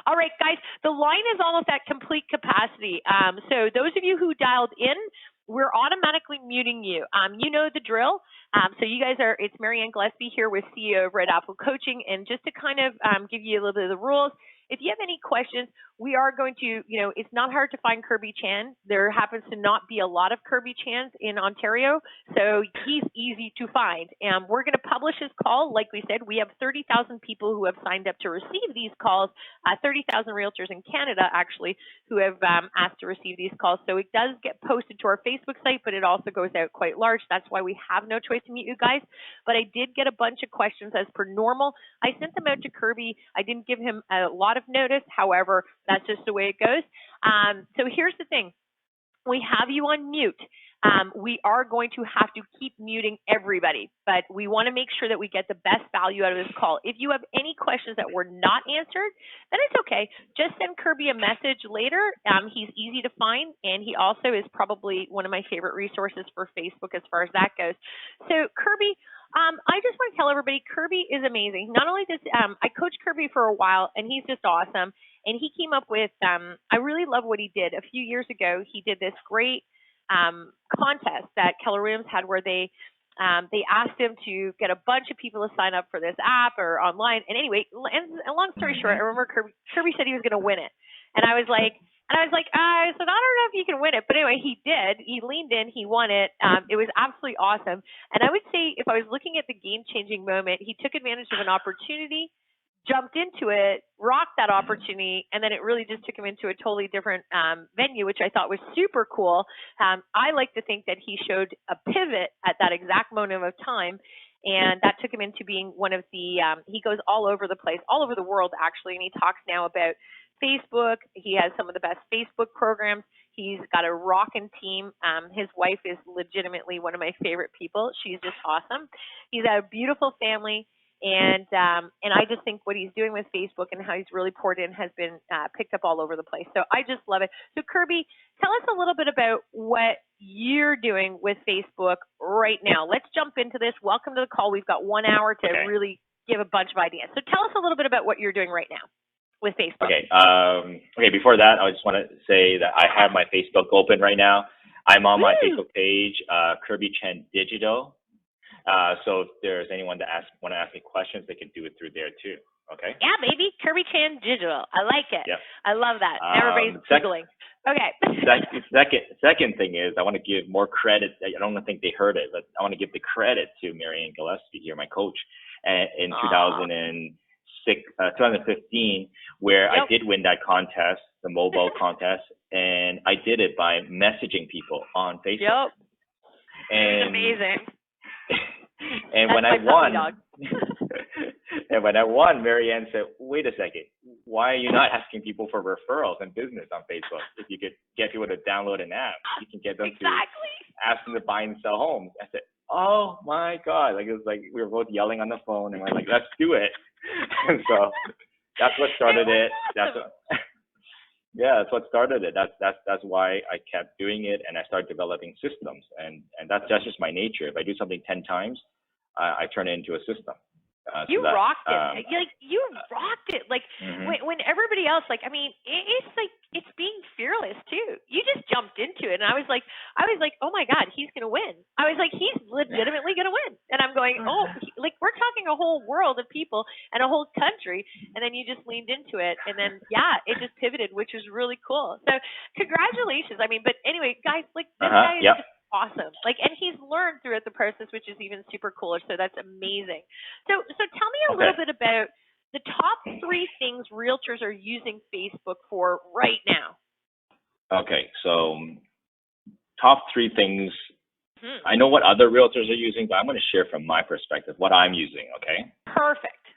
All right, guys, the line is almost at complete capacity. So those of you who dialed in, we're automatically muting you. You know the drill. So you guys it's Marianne Gillespie here with CEO of Red Apple Coaching. And just to kind of give you a little bit of the rules, if you have any questions, we are going to, it's not hard to find Kirby Chan. There happens to not be a lot of Kirby Chans in Ontario, so he's easy to find. And we're going to publish his call. Like we said, we have 30,000 people who have signed up to receive these calls, 30,000 realtors in Canada, actually, who have asked to receive these calls. So it does get posted to our Facebook site, but it also goes out quite large. That's why we have no choice to mute you guys. But I did get a bunch of questions as per normal. I sent them out to Kirby. I didn't give him a lot of notice. However, that's just the way it goes. So here's the thing. We have you on mute. We are going to have to keep muting everybody, but we want to make sure that we get the best value out of this call. If you have any questions that were not answered, then it's okay. Just send Kirby a message later. He's easy to find, and he also is probably one of my favorite resources for Facebook as far as that goes. So Kirby, I just want to tell everybody, Kirby is amazing. Not only does I coached Kirby for a while, and he's just awesome. And he came up with, I really love what he did. A few years ago, he did this great contest that Keller Williams had where they asked him to get a bunch of people to sign up for this app or online. And anyway, and long story short, I remember Kirby said he was going to win it. And I was like, I said, I don't know if you can win it. But anyway, he did. He leaned in. He won it. It was absolutely awesome. And I would say if I was looking at the game-changing moment, he took advantage of an opportunity, jumped into it, rocked that opportunity, and then it really just took him into a totally different venue, which I thought was super cool. I like to think that he showed a pivot at that exact moment of time, and that took him into being one of the, he goes all over the place, all over the world actually, and he talks now about Facebook. He has some of the best Facebook programs. He's got a rockin' team. His wife is legitimately one of my favorite people. She's just awesome. He's got a beautiful family. And I just think what he's doing with Facebook and how he's really poured in has been picked up all over the place. So I just love it. So Kirby, tell us a little bit about what you're doing with Facebook right now. Let's jump into this. Welcome to the call. We've got 1 hour to really give a bunch of ideas. So tell us a little bit about what you're doing right now with Facebook. Okay. Before that, I just want to say that I have my Facebook open right now. I'm on my Facebook page, Kirby Chan Digital. So if there's anyone that want to ask me questions, they can do it through there too. Okay. Yeah, baby. Kirby Chan Digital. I like it. Yep. I love that. Everybody's Googling. Okay. Second thing is I want to give more credit. I don't think they heard it, but I want to give the credit to Marianne Gillespie here, my coach, in 2015, where I did win that contest, the mobile contest, and I did it by messaging people on Facebook. Yep. And amazing. And when I won, Marianne said, "Wait a second, why are you not asking people for referrals and business on Facebook? If you could get people to download an app, you can get them to ask them to buy and sell homes." I said, "Oh my God!" Like it was like we were both yelling on the phone, and we're like, "Let's do it!" And so that's what started it. That's what started it. That's why I kept doing it, and I started developing systems, and that's just my nature. If I do something 10 times, I turn it into a system. You rocked it. You rocked it. Like when everybody else, like, I mean, it's like it's being fearless too. You just jumped into it, and I was like, oh my God, he's gonna win. I was like, he's legitimately gonna win, and I'm going, like we're talking a whole world of people and a whole country, and then you just leaned into it, and then it just pivoted, which was really cool. So congratulations. I mean, but anyway, guys, like this guy is just awesome. Like, and he's learned throughout the process, which is even super cooler. So that's amazing. So tell me a little bit about the top 3 things realtors are using Facebook for right now. Okay, so top 3 things. I know what other realtors are using, but I'm going to share from my perspective what I'm using. Okay. Perfect.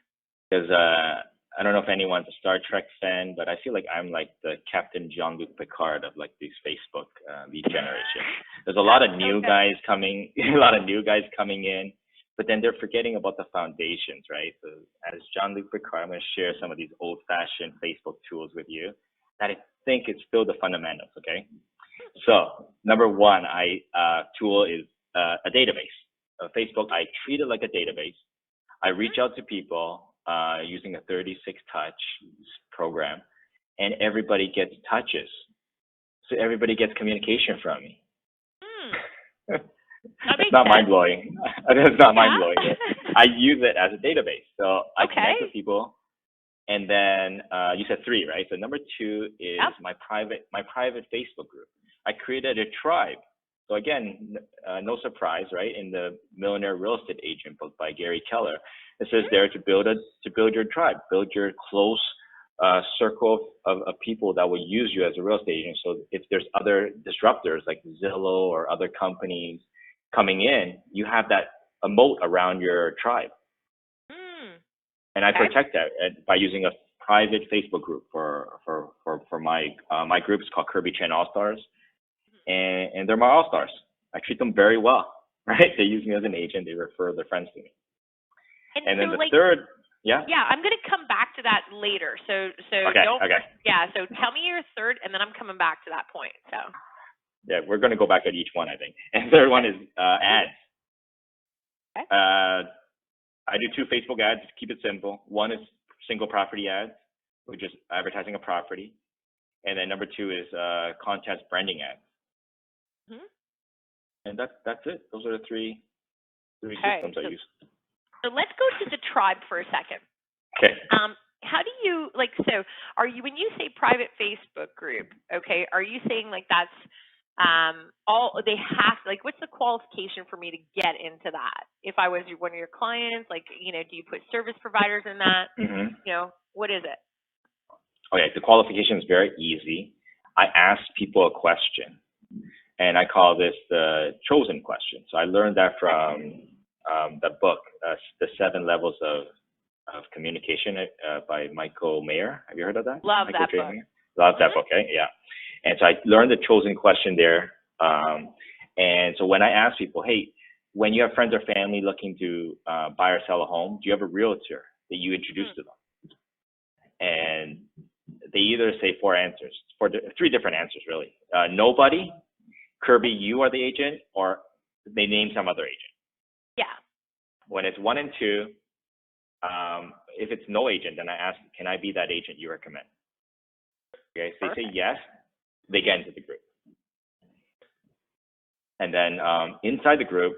Because I don't know if anyone's a Star Trek fan, but I feel like I'm like the Captain Jean-Luc Picard of like this Facebook lead generation. There's a lot of new guys coming, in, but then they're forgetting about the foundations, right? So as Jean-Luc Picard, I'm going to share some of these old-fashioned Facebook tools with you that I think it's still the fundamentals. Okay. So number 1, tool is a database. Facebook, I treat it like a database. I reach out to people using a 36 touch program, and everybody gets touches. So everybody gets communication from me. It's not mind-blowing. It's not mind-blowing. I use it as a database. So I connect with people. And then you said 3, right? So number 2 is my private Facebook group. I created a tribe. So again, no surprise, right? In the Millionaire Real Estate Agent book by Gary Keller, it says there to build your tribe, build your close circle of people that will use you as a real estate agent. So if there's other disruptors like Zillow or other companies coming in, you have a moat around your tribe. And I protect that by using a private Facebook group for my group. It's called Kirby Chen All Stars, and they're my all stars. I treat them very well, right? They use me as an agent. They refer their friends to me. And then the third. Yeah, I'm going to come back to that later. So Yeah, so tell me your third, and then I'm coming back to that point. So. Yeah, we're going to go back at each one, I think. And third one is ads. I do 2 Facebook ads to keep it simple. One is single property ads, which is advertising a property, and then number 2 is contest branding ads. And that's it. Those are the three systems I use. So let's go to the tribe for a second. Okay. How do you so are you, when you say private Facebook group, okay, are you saying that's all they have, what's the qualification for me to get into that? If I was one of your clients, do you put service providers in that? What is it? Okay, the qualification is very easy. I ask people a question, and I call this the chosen question. So I learned that from the book, The 7 Levels of Communication by Michael Mayer. Have you heard of that? Love that book. Love that book, okay? Yeah. And so I learned the chosen question there. And so when I ask people, hey, when you have friends or family looking to buy or sell a home, do you have a realtor that you introduce to them? And they either say 3 different answers, really. Nobody, Kirby, you are the agent, or they name some other agent. Yeah. When it's 1 and 2, if it's no agent, then I ask, can I be that agent you recommend? Okay, so they say yes, they get into the group. And then inside the group,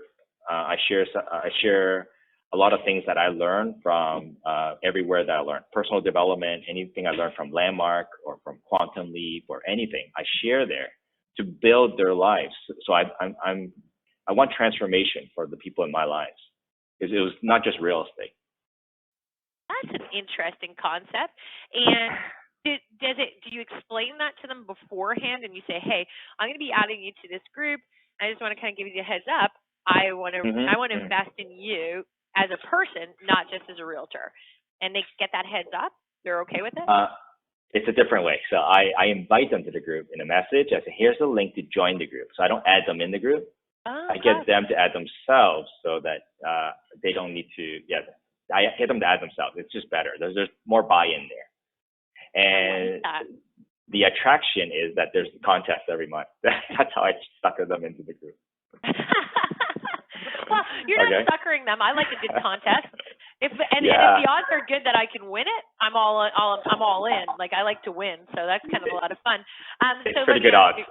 I share a lot of things that I learned from everywhere that I learned. Personal development, anything I learned from Landmark or from Quantum Leap or anything, I share there to build their lives. So I want transformation for the people in my lives. It was not just real estate. That's an interesting concept. And do you explain that to them beforehand, and you say, hey, I'm going to be adding you to this group. I just want to kind of give you the heads up. I want to invest in you as a person, not just as a realtor. And they get that heads up? They're okay with it? It's a different way. So I invite them to the group in a message. I say, here's the link to join the group. So I don't add them in the group. I get them to add themselves so that they don't need to, I get them to add themselves. It's just better. There's more buy-in there. And the attraction is that there's a contest every month. That's how I sucker them into the group. Well, you're not suckering them. I like a good contest. And if the odds are good that I can win it, I'm all in. I like to win, so that's kind of a lot of fun. It's pretty good odds.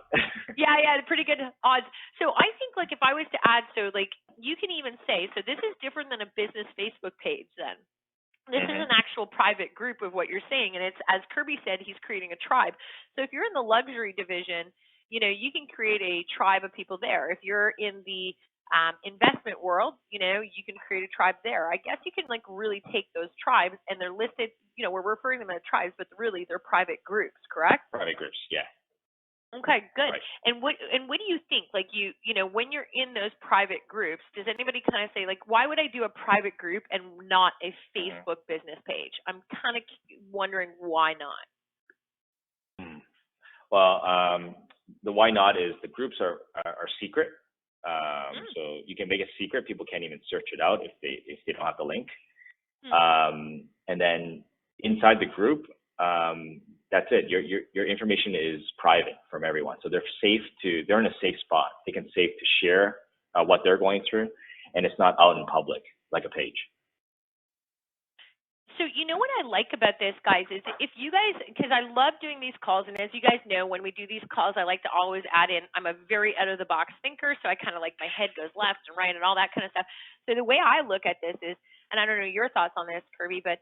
Yeah, pretty good odds. So I think if I was to add, you can even say, so this is different than a business Facebook page then. This is an actual private group of what you're saying, and it's, as Kirby said, he's creating a tribe. So if you're in the luxury division, you can create a tribe of people there. If you're in the investment world, you can create a tribe there. I guess you can really take those tribes, and they're listed, we're referring them as tribes, but really they're private groups, correct? Private groups, yeah. Okay, good. Right. And what do you think? When you're in those private groups, does anybody kind of say, why would I do a private group and not a Facebook business page? I'm kind of wondering why not. Well, the why not is the groups are secret. So you can make it secret. People can't even search it out if they don't have the link. And then inside the group, that's it. Your information is private from everyone. So they're in a safe spot. They can safe to share what they're going through, and it's not out in public like a page. So you know what I like about this, guys, is if you guys, because I love doing these calls, and as you guys know, when we do these calls, I like to always add in, I'm a very out-of-the-box thinker, so I kind of like my head goes left and right and all that kind of stuff. So the way I look at this is, and I don't know your thoughts on this, Kirby, but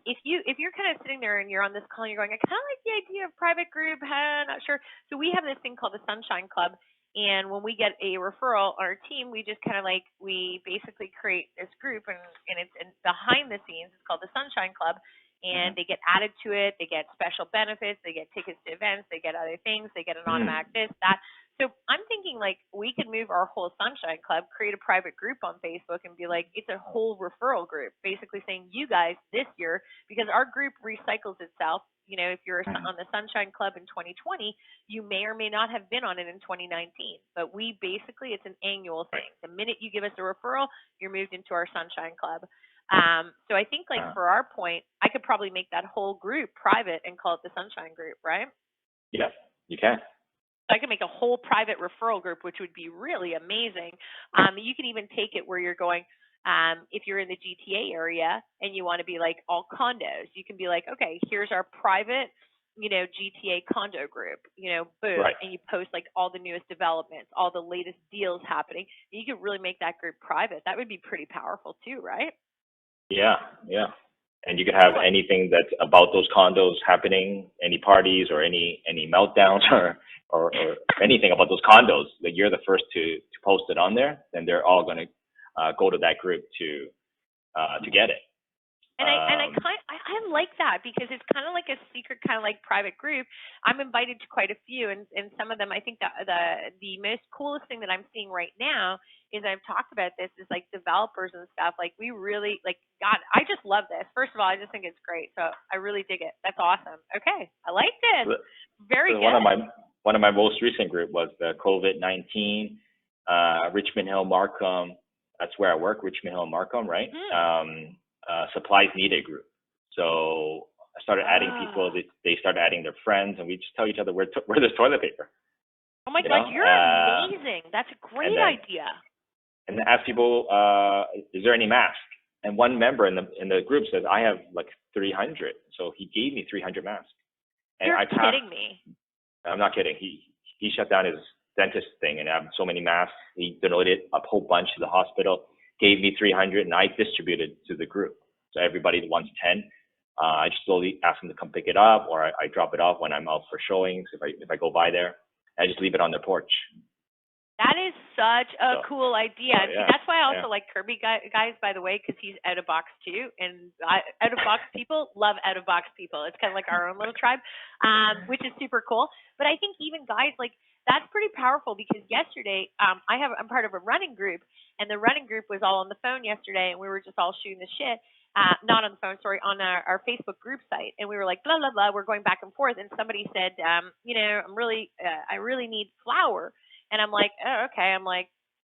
if you're kind of sitting there and you're on this call and you're going, I kind of like the idea of private group, not sure. So we have this thing called the Sunshine Club. And when we get a referral on our team, we just kind of like, we basically create this group, and it's behind the scenes, it's called the Sunshine Club, and they get added to it, they get special benefits, they get tickets to events, they get other things, they get an automatic this, that. So I'm thinking like we could move our whole Sunshine Club, create a private group on Facebook and be like, it's a whole referral group, basically saying you guys this year, because our group recycles itself. You know, if you're on the Sunshine Club in 2020, you may or may not have been on it in 2019. But we basically, it's an annual thing. The minute you give us a referral, you're moved into our Sunshine Club. So I think like for our point, I could probably make that whole group private and call it the Sunshine Group, right? Yeah, you can. So I could make a whole private referral group, which would be really amazing. You can even take it where you're going, if you're in the GTA area and you want to be like all condos, you can be like, okay, here's our private, GTA condo group, boom. Right. And you post like all the newest developments, all the latest deals happening. You could really make that group private. That would be pretty powerful too, right? Yeah. And you could have anything that's about those condos happening, any parties or any meltdowns or anything about those condos, that you're the first to post it on there, then they're all going to go to that group to get it. And I like that because it's kind of like a secret, kind of like private group. I'm invited to quite a few, and some of them, I think the most coolest thing that I'm seeing right now is, I've talked about this, is like developers and stuff. Like we really God, I just love this. First of all, I just think it's great. So I really dig it. That's awesome. Okay, I like this. Very good. One of my most recent group was the COVID-19 Richmond Hill Markham. That's where I work, Richmond Hill Markham, right? Supplies needed group. So I started adding people. They started adding their friends, and we just tell each other where there's toilet paper. Oh my God, you're amazing! That's a great idea. And then ask people, is there any masks? And one member in the group says, I have like 300. So he gave me 300 masks. And You're kidding me. I'm not kidding. He shut down his dentist thing, and I have so many masks. He donated a whole bunch to the hospital, gave me 300, and I distributed to the group. So everybody wants 10. I just slowly ask them to come pick it up, or I drop it off when I'm out for showings. If I go by there, I just leave it on their porch. That is such a cool idea. That's why I also like Kirby guys, by the way, because he's out of box too. And out of box people love out of box people. It's kind of like our own little tribe, which is super cool. But I think even guys, like, that's pretty powerful, because yesterday I'm part of a running group, and the running group was all on the phone yesterday, and we were just all shooting the shit. Not on the phone, sorry, on our Facebook group site, and we were like, blah blah blah. We're going back and forth, and somebody said, I really need flour. And I'm like, oh, okay. I'm like,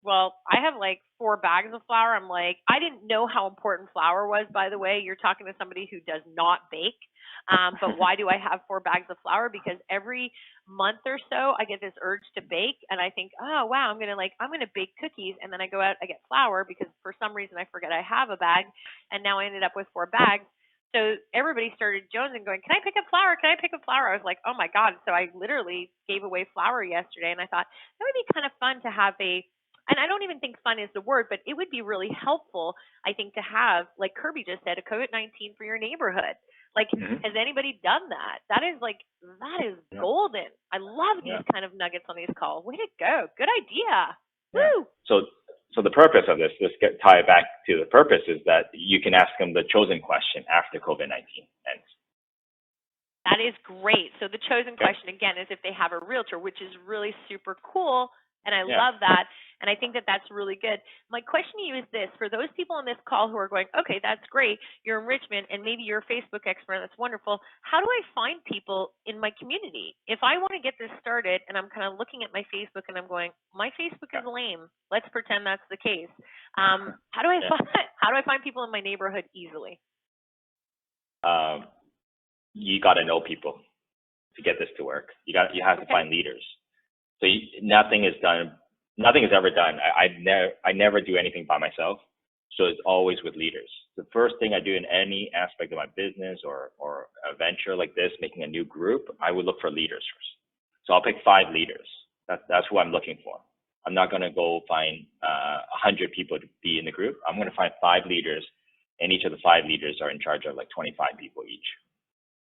well, I have like 4 bags of flour. I'm like, I didn't know how important flour was, by the way. You're talking to somebody who does not bake. But why do I have 4 bags of flour? Because every month or so I get this urge to bake, and I think, oh wow, I'm gonna bake cookies, and then I go out, I get flour, because for some reason I forget I have a bag, and now I ended up with 4 bags. So everybody started jonesing, going, can I pick up flour? Can I pick up flour? I was like, oh my God. So I literally gave away flour yesterday, and I thought that would be kind of fun to have and I don't even think fun is the word, but it would be really helpful, I think, to have, like Kirby just said, a COVID-19 for your neighborhood. Like, has anybody done that? That is golden. I love these kind of nuggets on these calls. Way to go. Good idea. Yeah. Woo! So the purpose of this, tie it back to the purpose, is that you can ask them the chosen question after COVID-19 ends. That is great. So the chosen question, again, is if they have a realtor, which is really super cool, and I love that. And I think that that's really good. My question to you is this. For those people on this call who are going, okay, that's great, you're in Richmond, and maybe you're a Facebook expert, that's wonderful. How do I find people in my community? If I want to get this started, and I'm kind of looking at my Facebook, and I'm going, my Facebook is lame. Let's pretend that's the case. How do I find people in my neighborhood easily? You got to know people to get this to work. You have to find leaders. So nothing is ever done. I never do anything by myself. So it's always with leaders. The first thing I do in any aspect of my business or a venture like this, making a new group, I would look for leaders first. So I'll pick 5 leaders. That's who I'm looking for. I'm not going to go find 100 people to be in the group. I'm going to find 5 leaders, and each of the 5 leaders are in charge of like 25 people each.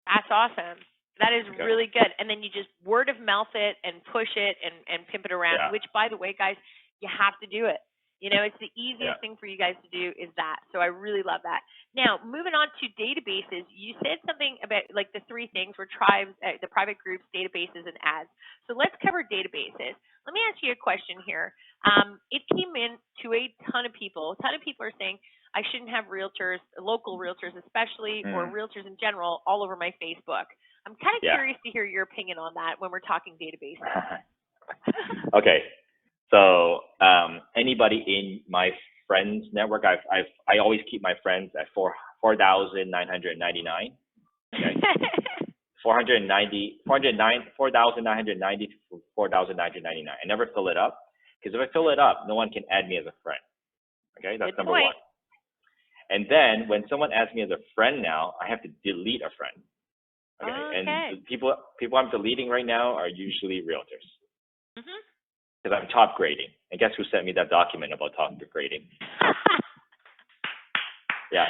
That's awesome. That is really good. And then you just word of mouth it and push it and pimp it around, which, by the way, guys, you have to do it. You know, it's the easiest thing for you guys to do is that. So I really love that. Now, moving on to databases, you said something about like the 3 things were tribes, the private groups, databases, and ads. So let's cover databases. Let me ask you a question here. It came in to a ton of people. A ton of people are saying, I shouldn't have realtors, local realtors especially, or realtors in general, all over my Facebook. I'm kind of curious to hear your opinion on that when we're talking databases. Okay. So anybody in my friends network, I always keep my friends at 4,999. Okay. 4,990 to 4,999. I never fill it up because if I fill it up, no one can add me as a friend. Okay, that's number 1. And then when someone adds me as a friend now, I have to delete a friend. Okay, and the people I'm deleting right now are usually realtors. Because I'm top grading. And guess who sent me that document about top grading? Yeah,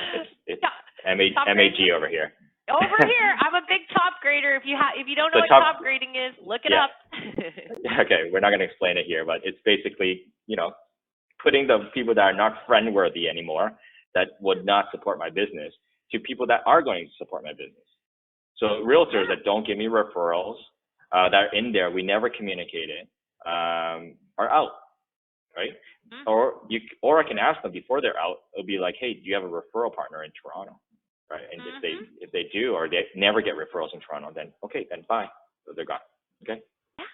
it's MAG over here. Over here, I'm a big top grader. If you don't know what top grading is, look it up. Okay, we're not going to explain it here, but it's basically, putting the people that are not friend worthy anymore, that would not support my business, to people that are going to support my business. So realtors that don't give me referrals, that are in there, we never communicated, are out, right? Or I can ask them before they're out. It'll be like, hey, do you have a referral partner in Toronto, right? And if they do, or they never get referrals in Toronto, then bye. So they're gone. Okay. Yeah.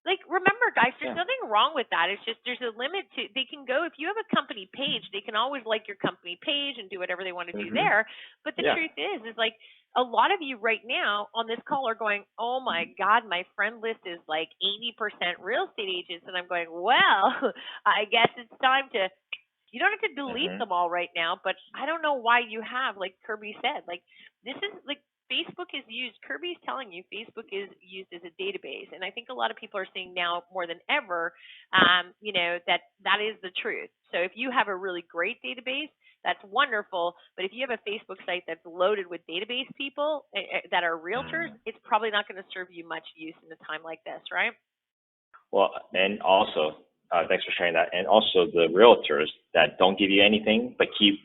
Like, remember, guys, there's nothing wrong with that. It's just there's a limit to, they can go, if you have a company page, they can always like your company page and do whatever they want to do there. But the truth is like, a lot of you right now on this call are going, oh my God, my friend list is like 80% real estate agents. And I'm going, well, I guess it's time to, you don't have to delete them all right now, but I don't know why you have, like Kirby said, like this is like, Facebook is used, Kirby's telling you Facebook is used as a database. And I think a lot of people are seeing now more than ever, that is the truth. So if you have a really great database, that's wonderful. But if you have a Facebook site that's loaded with database people that are realtors, it's probably not going to serve you much use in a time like this, right? Well, and also, thanks for sharing that. And also the realtors that don't give you anything but keep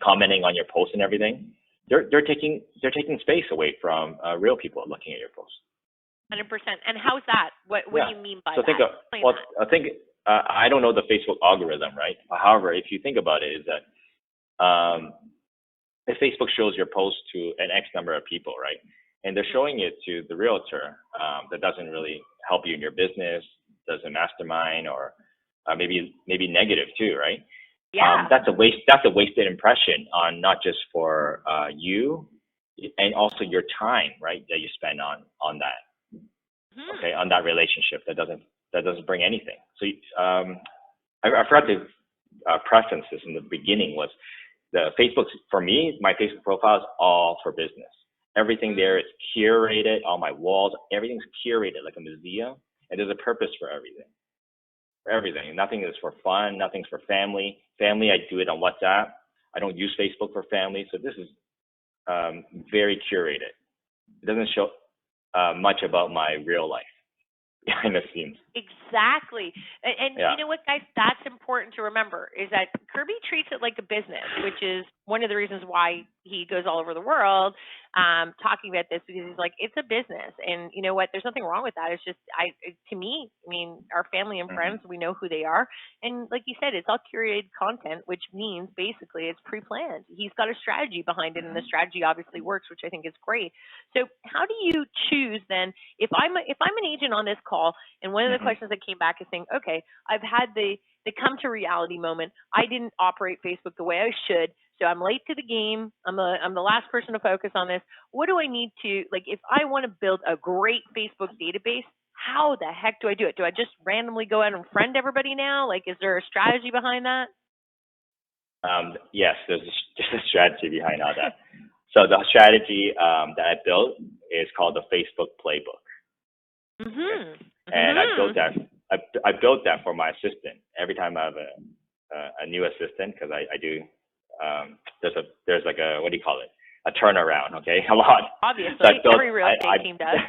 commenting on your posts and everything, they're taking space away from real people looking at your posts. 100%. And how's that? What do you mean by that? I don't know the Facebook algorithm, right? However, if you think about it, is that if Facebook shows your post to an X number of people, right, and they're showing it to the realtor that doesn't really help you in your business, doesn't mastermind, or maybe negative too, right? Yeah. That's a wasted impression on not just for you, and also your time, right, that you spend on that. Okay, on that relationship that doesn't bring anything. So I forgot to preference this in the beginning. Was the Facebook, for me, my Facebook profile is all for business. Everything there is curated. All my walls, everything's curated like a museum, and there's a purpose for everything. Nothing is for fun. Nothing's for family. Family, I do it on WhatsApp. I don't use Facebook for family. So this is very curated. It doesn't show much about my real life behind the scenes. Exactly. And you know what, guys? That's important to remember, is that Kirby treats it like a business, which is one of the reasons why he goes all over the world talking about this, because he's like, it's a business. And you know what? There's nothing wrong with that. It's just, to me, I mean, our family and friends, we know who they are. And like you said, it's all curated content, which means basically it's pre-planned. He's got a strategy behind it, and the strategy obviously works, which I think is great. So how do you choose then, if I'm an agent on this call, and one of the questions that came back is saying, okay, I've had the come to reality moment. I didn't operate Facebook the way I should, so I'm late to the game. I'm the last person to focus on this. What do I need to, like, if I want to build a great Facebook database, how the heck do I do it? Do I just randomly go out and friend everybody now? Like, is there a strategy behind that? Yes, there's a strategy behind all that. So the strategy that I built is called the Facebook Playbook. Mhm. And I built that for my assistant. Every time I have a new assistant, because I do there's like a, what do you call it, a turnaround, okay, a lot. Obviously, So every real estate team does.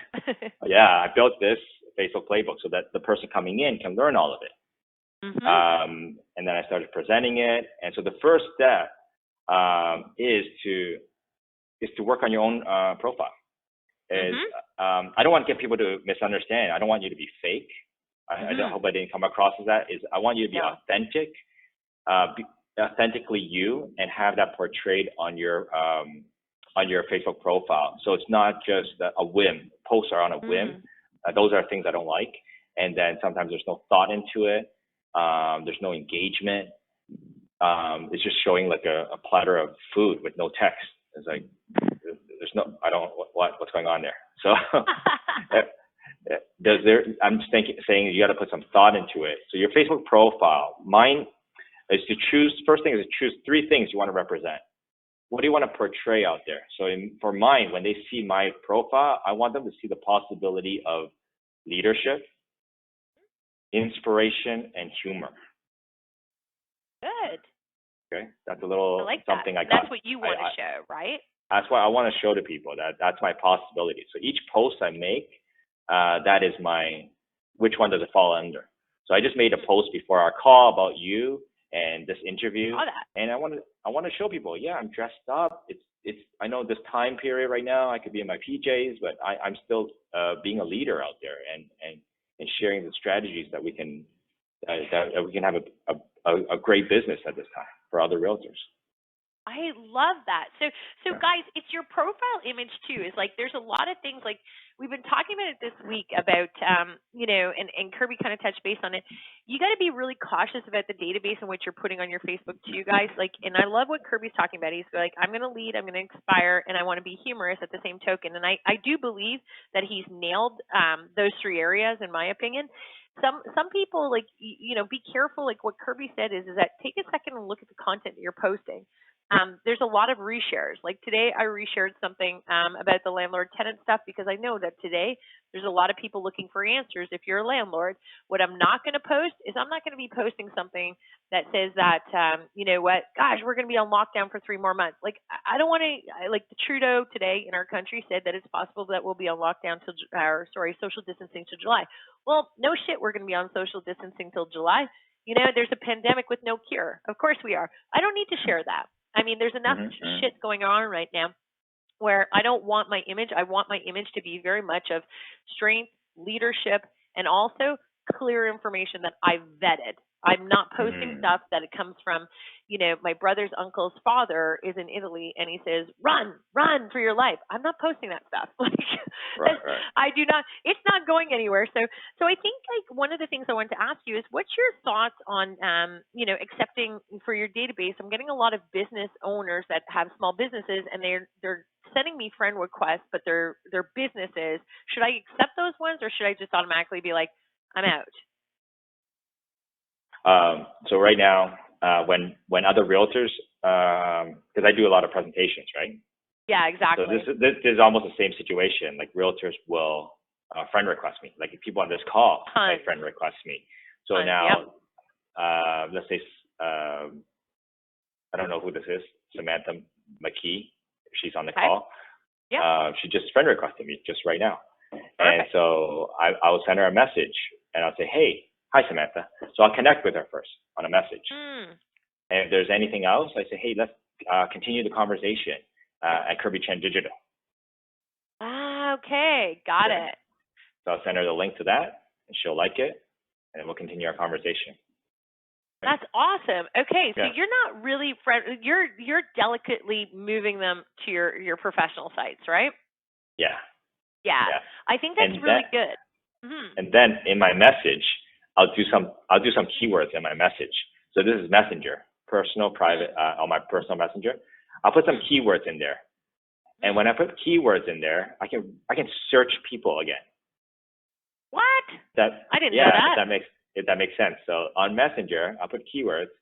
Yeah, I built this Facebook Playbook so that the person coming in can learn all of it. And then I started presenting it. And so the first step is to work on your own profile. I don't want to get people to misunderstand. I don't want you to be fake. I hope I didn't come across as that. I want you to be authentic, authentically you, and have that portrayed on your Facebook profile. So it's not just a whim. Posts are on a whim. Those are things I don't like. And then sometimes there's no thought into it. There's no engagement. It's just showing like a platter of food with no text. It's like, there's no, I don't, what's going on there? So I'm just saying you got to put some thought into it. So your Facebook profile, mine is to choose, first thing is to choose 3 things you want to represent. What do you want to portray out there? So for mine, when they see my profile, I want them to see the possibility of leadership, inspiration, and humor. Good. Okay, that's a little something that. I got. That's what you want to show, right? That's what I want to show to people. That's my possibility. So each post I make, that is which one does it fall under? So I just made a post before our call about you and this interview, and I want to show people, yeah, I'm dressed up. It's I know this time period right now, I could be in my PJs, but I'm still being a leader out there and sharing the strategies that we can have a great business at this time for other realtors. I love that. So guys, it's your profile image too. Is like there's a lot of things, like we've been talking about it this week about and Kirby kind of touched base on it. You got to be really cautious about the database in which you're putting on your Facebook too, guys. Like, and I love what Kirby's talking about. He's like, I'm going to lead, I'm going to inspire, and I want to be humorous at the same token. And I do believe that he's nailed those 3 areas, in my opinion. Some people, like, be careful. Like what Kirby said is that take a second and look at the content that you're posting. There's a lot of reshares. Like today, I reshared something about the landlord-tenant stuff because I know that today there's a lot of people looking for answers. If you're a landlord, what I'm not going to post is I'm not going to be posting something that says that, gosh, we're going to be on lockdown for 3 more months. Like I don't want to. Like the Trudeau today in our country said that it's possible that we'll be on lockdown social distancing till July. Well, no shit, we're going to be on social distancing till July. There's a pandemic with no cure. Of course we are. I don't need to share that. I mean, there's enough shit going on right now where I don't want my image. I want my image to be very much of strength, leadership, and also clear information that I've vetted. I'm not posting stuff that it comes from, my brother's uncle's father is in Italy and he says, run for your life. I'm not posting that stuff. Right. I do not, it's not going anywhere. So I think like one of the things I wanted to ask you is what's your thoughts on, accepting for your database? I'm getting a lot of business owners that have small businesses and they're sending me friend requests, but they're businesses. Should I accept those ones or should I just automatically be like, I'm out? So right now, when other realtors, because I do a lot of presentations, right? Yeah, exactly. So this is almost the same situation. Like realtors will friend request me. Like people on this call, like friend request me. So now, let's say, I don't know who this is, Samantha McKee. She's on the call. Yeah. She just friend requested me just right now. Perfect. And so I'll send her a message and I'll say, hey, hi, Samantha. So I'll connect with her first on a message. And if there's anything else, I say, hey, let's continue the conversation at Kirby Chen Digital. Okay. Got it. So I'll send her the link to that, and she'll like it, and we'll continue our conversation. That's awesome. Okay, so you're not really you're delicately moving them to your professional sites, right? Yeah. I think that's really good. And then in my message, I'll do some keywords in my message. So this is Messenger, personal, private, on my personal Messenger. I'll put some keywords in there. And when I put keywords in there, I can search people again. What? I didn't know that. If that makes sense. So on Messenger, I'll put keywords.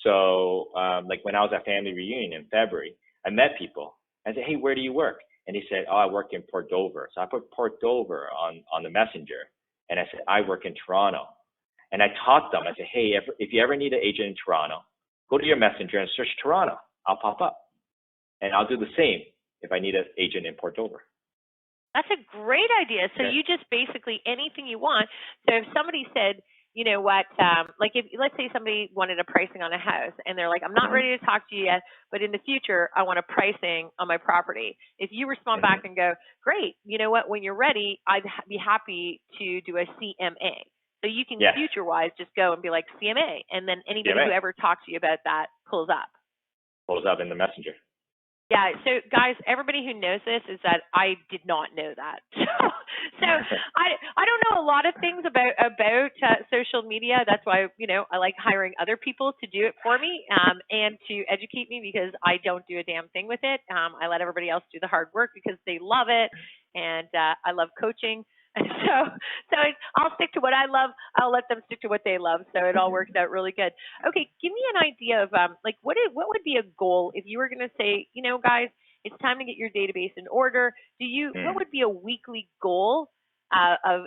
So like when I was at family reunion in February, I met people. I said, hey, where do you work? And he said, oh, I work in Port Dover. So I put Port Dover on the messenger. And I said, I work in Toronto. And I taught them. I said, hey, if you ever need an agent in Toronto, go to your messenger and search Toronto. I'll pop up. And I'll do the same if I need an agent in Port Dover. That's a great idea. So you just basically anything you want. So if somebody said, you know what, like if let's say somebody wanted a pricing on a house and they're like, I'm not ready to talk to you yet, but in the future I want a pricing on my property. If you respond back and go, great, you know what, when you're ready, I'd be happy to do a CMA. So you can future-wise just go and be like CMA, and then anybody who ever talks to you about that pulls up. Pulls up in the messenger. Yeah, so guys, everybody who knows this is that I did not know that. So I don't know a lot of things about social media. That's why, you know, I like hiring other people to do it for me and to educate me, because I don't do a damn thing with it. I let everybody else do the hard work because they love it, and I love coaching. So I'll stick to what I love. I'll let them stick to what they love. So it all works out really good. Okay, give me an idea of like what would be a goal if you were going to say, you know, guys, it's time to get your database in order. What would be a weekly goal?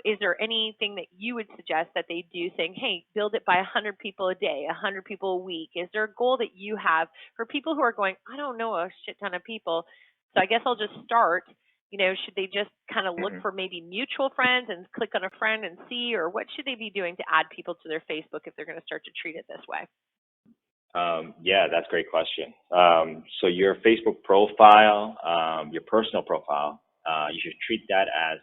Is there anything that you would suggest that they do, saying, hey, build it by 100 people a day, 100 people a week? Is there a goal that you have for people who are going, I don't know a shit ton of people, so I guess I'll just start? You know, should they just kind of look for maybe mutual friends and click on a friend and see, or what should they be doing to add people to their Facebook if they're going to start to treat it this way? Yeah, that's a great question. So your Facebook profile, your personal profile, you should treat that as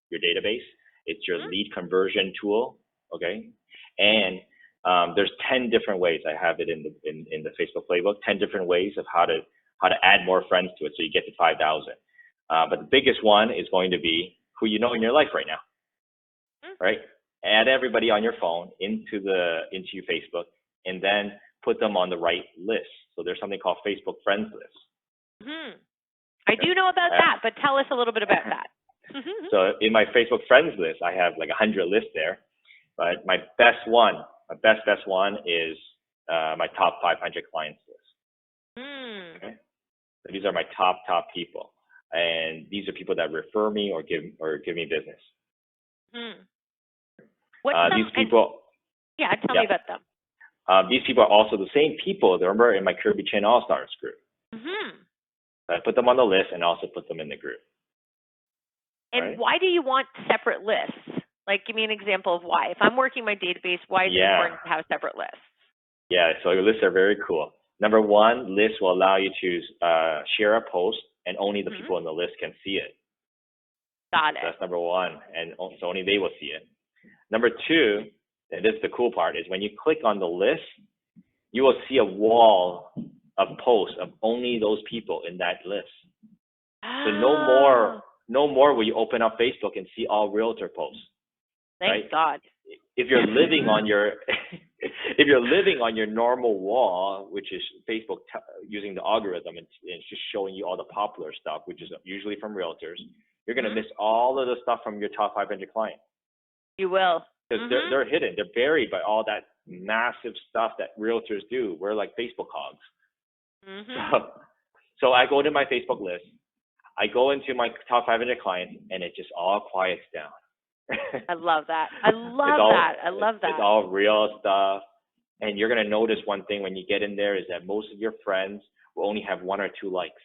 your database. It's your lead conversion tool, okay? And there's 10 different ways. I have it in the Facebook playbook. 10 different ways of how to add more friends to it, so you get to 5,000. But the biggest one is going to be who you know in your life right now, right? Add everybody on your phone into your Facebook, and then put them on the right list. So there's something called Facebook Friends List. I do know about that, but tell us a little bit about that. So in my Facebook Friends list, I have like 100 lists there, but my best one is my top 500 clients list. Okay? So these are my top people, and these are people that refer me or give me business. These people. Tell me about them. These people are also the same people that remember in my Kirby Chain All Stars group. So I put them on the list and also put them in the group. And why do you want separate lists? Like, give me an example of why. If I'm working my database, why is it important to have separate lists? Yeah, so your lists are very cool. Number one, lists will allow you to share a post, and only the people on the list can see it. Got it. That's number one, and so only they will see it. Number two, and this is the cool part, is when you click on the list, you will see a wall of posts of only those people in that list. So no more will you open up Facebook and see all realtor posts. Thank God. If you're living on your normal wall, which is Facebook using the algorithm and it's just showing you all the popular stuff, which is usually from realtors, you're going to miss all of the stuff from your top 500 clients. You will. Because they're hidden. They're buried by all that massive stuff that realtors do. We're like Facebook hogs. So I go to my Facebook list. I go into my top 500 clients, and it just all quiets down. I love that. I love that. It's all real stuff. And you're going to notice one thing when you get in there is that most of your friends will only have 1 or 2 likes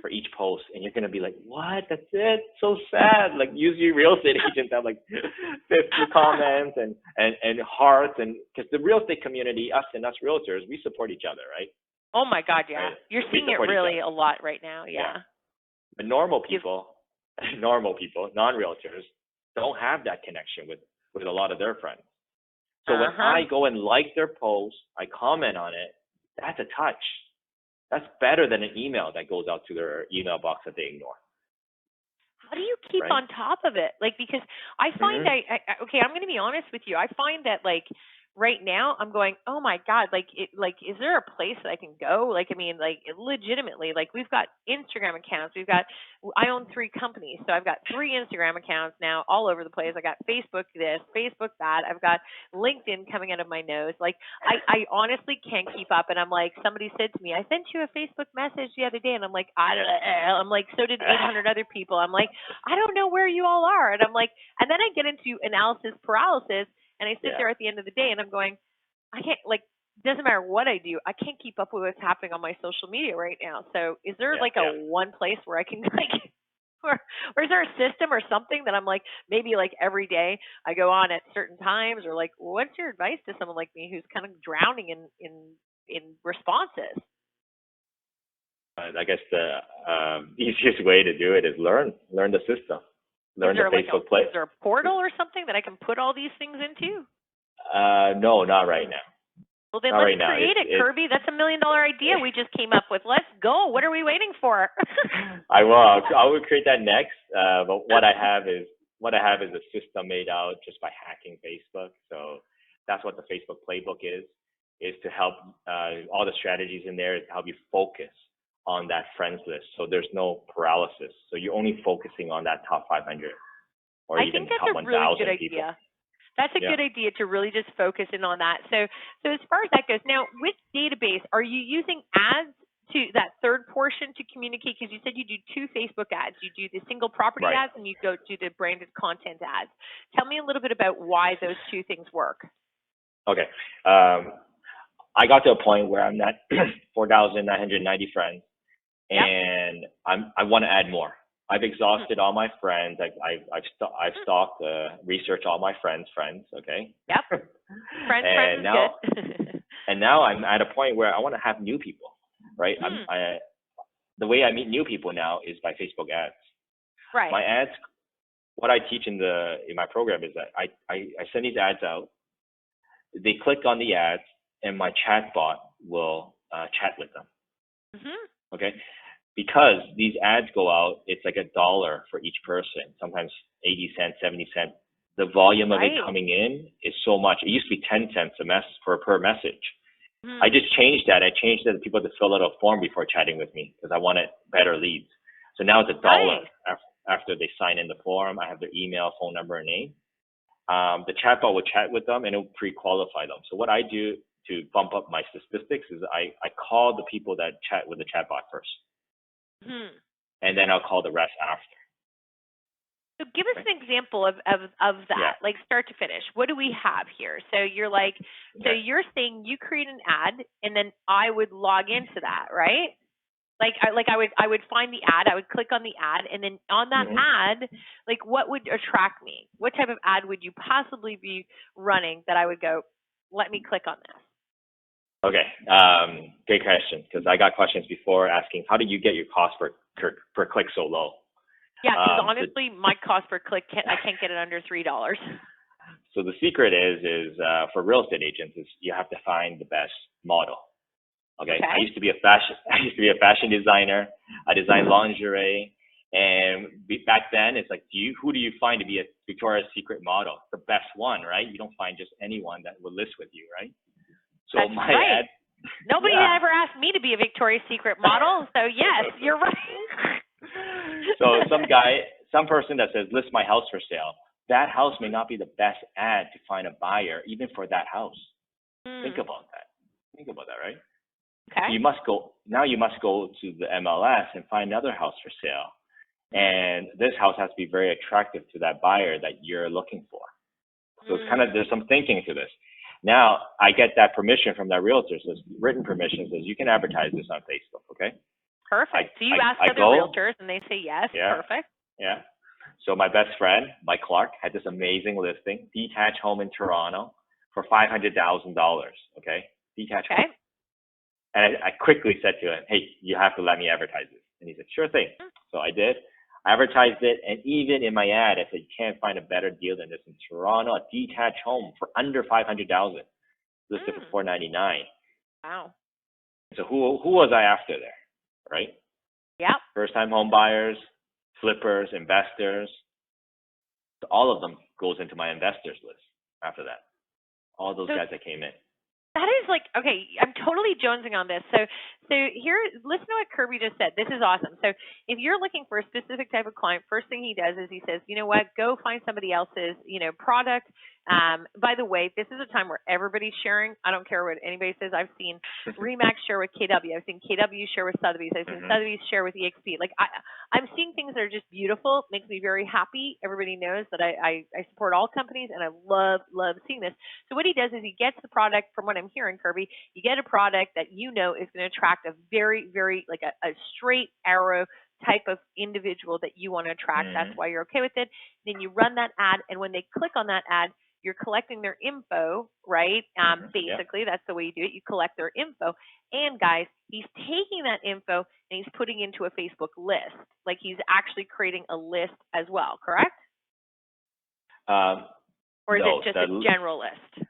for each post. And you're going to be like, what? That's it? So sad. Like, usually real estate agents have like 50 comments and hearts. And because the real estate community, us realtors, we support each other, right? Oh my God, yeah. Right? You're seeing it really a lot right now, But normal people, non-realtors, don't have that connection with a lot of their friends. So when I go and like their post, I comment on it, that's a touch. That's better than an email that goes out to their email box that they ignore. How do you keep on top of it? Like, because I find I'm going to be honest with you. I find that like right now I'm going, oh my God, is there a place that I can go? Like, I mean, like legitimately, like we've got Instagram accounts. I own 3 companies. So I've got 3 Instagram accounts now all over the place. I got Facebook this, Facebook that. I've got LinkedIn coming out of my nose. Like I honestly can't keep up. And I'm like, somebody said to me, I sent you a Facebook message the other day. And I'm like, I'm like, so did 800 other people. I'm like, I don't know where you all are. And I'm like, and then I get into analysis paralysis. And I sit there at the end of the day and I'm going, I can't, like, doesn't matter what I do, I can't keep up with what's happening on my social media right now. So is there like a one place where I can like, or is there a system or something that I'm like, maybe like every day I go on at certain times, or like, what's your advice to someone like me who's kind of drowning in responses? I guess the easiest way to do it is learn the system. Learn the Facebook play. Is there a portal or something that I can put all these things into? No, not right now. Well, then let's create it, Kirby. That's $1 million idea we just came up with. Let's go. What are we waiting for? I will create that next. But what I have is a system made out just by hacking Facebook. So that's what the Facebook playbook is to help all the strategies in there to help you focus on that friends list. So there's no paralysis. So you're only focusing on that top 500 or even top 1,000 really people. Idea. That's a good idea to really just focus in on that. So as far as that goes, now with database, are you using ads to that third portion to communicate? Because you said you do 2 Facebook ads. You do the single property ads and you go do the branded content ads. Tell me a little bit about why those 2 things work. Okay. I got to a point where I'm at 4,990 friends. And I want to add more. I've exhausted all my friends. I've stalked, researched all my friends. Okay. Yep. Friends now, is good. and now I'm at a point where I want to have new people, right? The way I meet new people now is by Facebook ads. Right. My ads, what I teach in my program is that I send these ads out. They click on the ads, and my chat bot will chat with them. Okay. Because these ads go out, it's like $1 for each person, sometimes 80 cents, 70 cents. The volume of it coming in is so much. It used to be 10 cents per message. I just changed that. I changed it to people to fill out a form before chatting with me because I wanted better leads. So now it's $1 after they sign in the form. I have their email, phone number, and name. The chatbot will chat with them and it will pre-qualify them. So what I do to bump up my statistics is I call the people that chat with the chatbot first. And then I'll call the rest after. So give us an example of that, like start to finish. What do we have here? So you're like, so you're saying you create an ad and then I would log into that, right? I would find the ad, I would click on the ad, and then on that ad, like what would attract me? What type of ad would you possibly be running that I would go, let me click on this? Okay, great question, because I got questions before asking, how do you get your cost per click so low? Yeah, because honestly, my cost per click, I can't get it under $3. So the secret is for real estate agents is you have to find the best model. Okay. I used to be a fashion designer. I designed lingerie, and back then it's like, who do you find to be a Victoria's Secret model? The best one, right? You don't find just anyone that will list with you, right? So that's my right. ad. Nobody ever asked me to be a Victoria's Secret model, so yes, you're right. So some person that says list my house for sale, that house may not be the best ad to find a buyer, even for that house. Think about that, right? Okay. So you must go to the MLS and find another house for sale. And this house has to be very attractive to that buyer that you're looking for. So it's there's some thinking to this. Now I get that permission from that realtor, so written permission says you can advertise this on Facebook, okay? Perfect. So you ask other realtors and they say yes, perfect. Yeah. So my best friend, Mike Clark, had this amazing listing, detached home in Toronto for $500,000, okay? Detached home. And I quickly said to him, hey, you have to let me advertise this. And he said, sure thing. So I did. I advertised it. And even in my ad, I said, you can't find a better deal than this in Toronto, a detached home for under $500,000. Listed for $499. Wow. So who was I after there, right? Yep. First-time home buyers, flippers, investors. So all of them goes into my investors list after that. all those So guys that came in. that is like, okay, I'm totally jonesing on this. So here, listen to what Kirby just said. This is awesome. So if you're looking for a specific type of client, first thing he does is he says, you know what, go find somebody else's, product. By the way, this is a time where everybody's sharing. I don't care what anybody says. I've seen Remax share with KW. I've seen KW share with Sotheby's. I've seen Sotheby's share with EXP. Like I'm seeing things that are just beautiful. Makes me very happy. Everybody knows that I support all companies, and I love seeing this. So what he does is he gets the product. From what I'm hearing, Kirby, you get a product that you know is going to attract a very, very like a straight arrow type of individual that you want to attract. That's why you're okay with it. Then you run that ad, and when they click on that ad, you're collecting their info, right? Basically, that's the way you do it. You collect their info. And guys, he's taking that info and he's putting into a Facebook list. Like he's actually creating a list as well, correct? Or is it just a general list?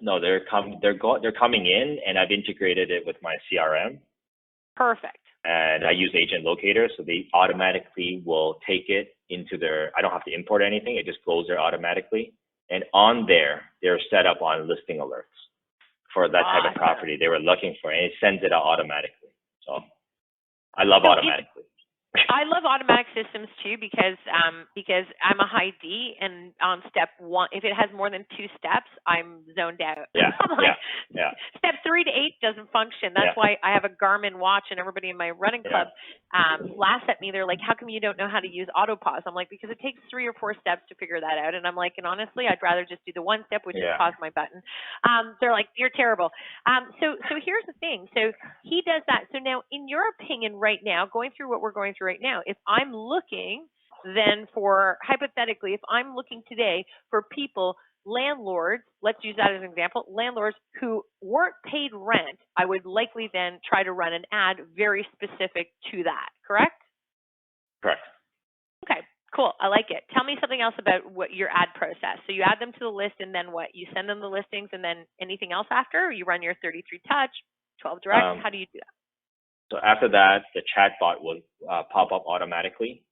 No, they're coming in, and I've integrated it with my CRM. Perfect. And I use Agent Locator, so they automatically will take it into their. I don't have to import anything; it just goes there automatically. And on there, they're set up on listing alerts for that type of property they were looking for, and it sends it out automatically. So I love automatically. I love automatic systems too because I'm a high D, and on step 1, if it has more than 2 steps, I'm zoned out. Yeah, Step 3 to 8 doesn't function. That's why I have a Garmin watch, and everybody in my running club laughs at me. They're like, "How come you don't know how to use autopause?" I'm like, "Because it takes 3 or 4 steps to figure that out." And I'm like, and honestly, I'd rather just do the 1 step, which is pause my button. They're like, "You're terrible." So here's the thing. So he does that. So now, in your opinion, right now, going through what we're going through right now, if I'm looking then for, hypothetically, if I'm looking today for people, landlords, let's use that as an example, landlords who weren't paid rent, I would likely then try to run an ad very specific to that, correct? Correct. Okay, cool. I like it. Tell me something else about what your ad process. So you add them to the list, and then what? You send them the listings, and then anything else after? Or you run your 33 touch, 12 direct? How do you do that? So after that, the chatbot will pop up automatically.